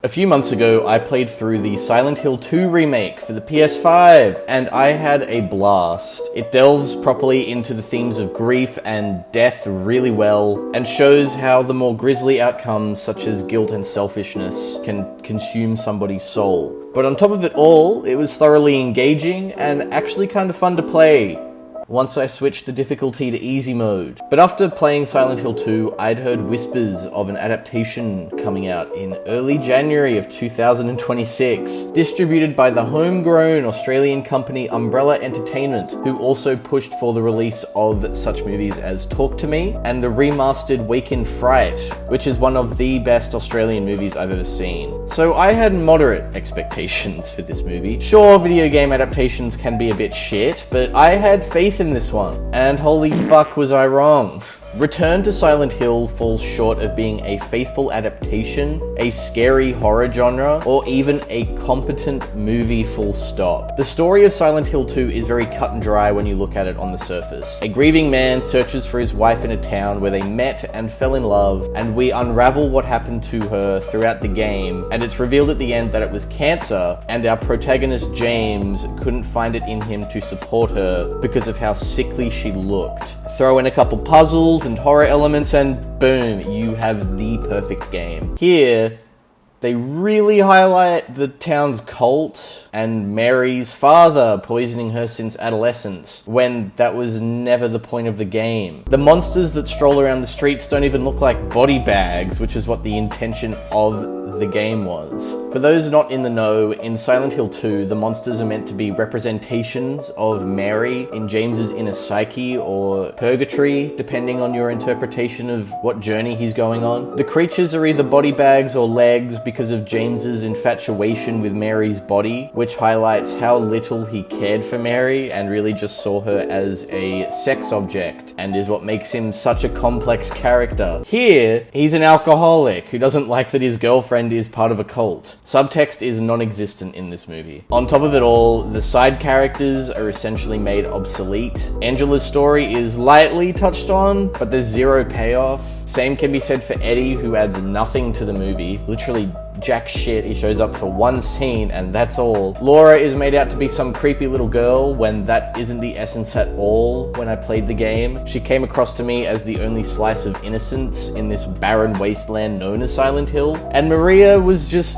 A few months ago, I played through the Silent Hill 2 remake for the PS5, and I had a blast. It delves properly into the themes of grief and death really well, and shows how the more grisly outcomes, such as guilt and selfishness, can consume somebody's soul. But on top of it all, it was thoroughly engaging and actually kind of fun to play once I switched the difficulty to easy mode. But after playing Silent Hill 2, I'd heard whispers of an adaptation coming out in early January of 2026, distributed by the homegrown Australian company Umbrella Entertainment, who also pushed for the release of such movies as Talk to Me and the remastered Wake in Fright, which is one of the best Australian movies I've ever seen. So I had moderate expectations for this movie. Sure, video game adaptations can be a bit shit, but I had faith in this one, and holy fuck was I wrong. Return to Silent Hill falls short of being a faithful adaptation, a scary horror genre, or even a competent movie full stop. The story of Silent Hill 2 is very cut and dry when you look at it on the surface. A grieving man searches for his wife in a town where they met and fell in love, and we unravel what happened to her throughout the game, and it's revealed at the end that it was cancer, and our protagonist James couldn't find it in him to support her because of how sickly she looked. Throw in a couple puzzles and horror elements and boom, you have the perfect game. Here, they really highlight the town's cult and Mary's father poisoning her since adolescence, when that was never the point of the game. The monsters that stroll around the streets don't even look like body bags, which is what the intention of the game was. For those not in the know, in Silent Hill 2, the monsters are meant to be representations of Mary in James's inner psyche or purgatory, depending on your interpretation of what journey he's going on. The creatures are either body bags or legs because of James's infatuation with Mary's body, which highlights how little he cared for Mary and really just saw her as a sex object, and is what makes him such a complex character. Here, he's an alcoholic who doesn't like that his girlfriend is part of a cult. Subtext is non-existent in this movie. On top of it all, the side characters are essentially made obsolete. Angela's story is lightly touched on, but there's zero payoff. Same can be said for Eddie, who adds nothing to the movie. Literally jack shit. He shows up for one scene and that's all. Laura is made out to be some creepy little girl when that isn't the essence at all. When I played the game, she came across to me as the only slice of innocence in this barren wasteland known as Silent Hill. And Maria was just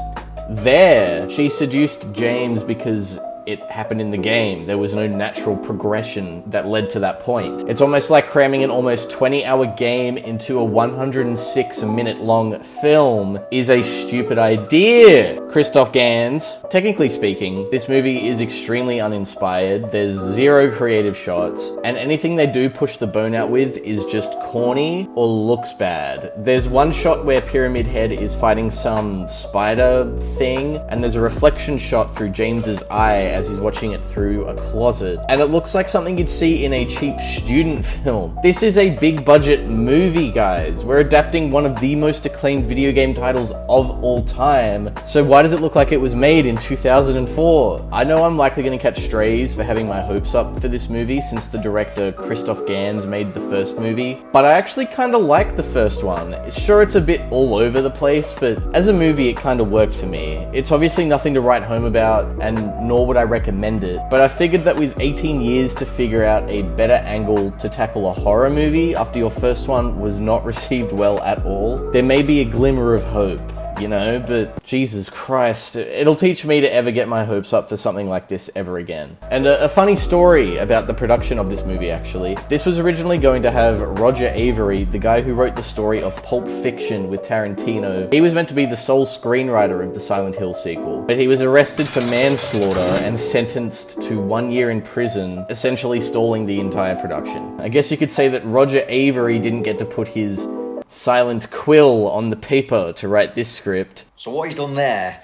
there. She seduced James because it happened in the game. There was no natural progression that led to that point. It's almost like cramming an almost 20-hour game into a 106-minute long film is a stupid idea. Christoph Gans. Technically speaking, this movie is extremely uninspired. There's zero creative shots, and anything they do push the bone out with is just corny or looks bad. There's one shot where Pyramid Head is fighting some spider thing, and there's a reflection shot through James's eye as he's watching it through a closet, and it looks like something you'd see in a cheap student film. This is a big budget movie, guys. We're adapting one of the most acclaimed video game titles of all time, so why does it look like it was made in 2004? I know I'm likely going to catch strays for having my hopes up for this movie since the director Christoph Gans made the first movie, but I actually kind of like the first one. Sure, it's a bit all over the place, but as a movie it kind of worked for me. It's obviously nothing to write home about, and nor would I recommend it, but I figured that with 18 years to figure out a better angle to tackle a horror movie after your first one was not received well at all, there may be a glimmer of hope, you know, but Jesus Christ, it'll teach me to ever get my hopes up for something like this ever again. And a funny story about the production of this movie, actually. This was originally going to have Roger Avary, the guy who wrote the story of Pulp Fiction with Tarantino. He was meant to be the sole screenwriter of the Silent Hill sequel, but he was arrested for manslaughter and sentenced to 1 year in prison, essentially stalling the entire production. I guess you could say that Roger Avary didn't get to put his silent quill on the paper to write this script. So what he's done there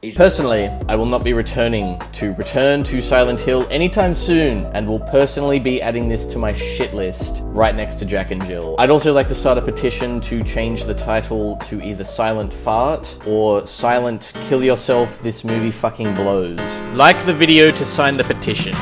is... Personally, I will not be return to Silent Hill anytime soon, and will personally be adding this to my shit list right next to Jack and Jill. I'd also like to start a petition to change the title to either Silent Fart or Silent Kill Yourself, This Movie Fucking Blows. Like the video to sign the petition.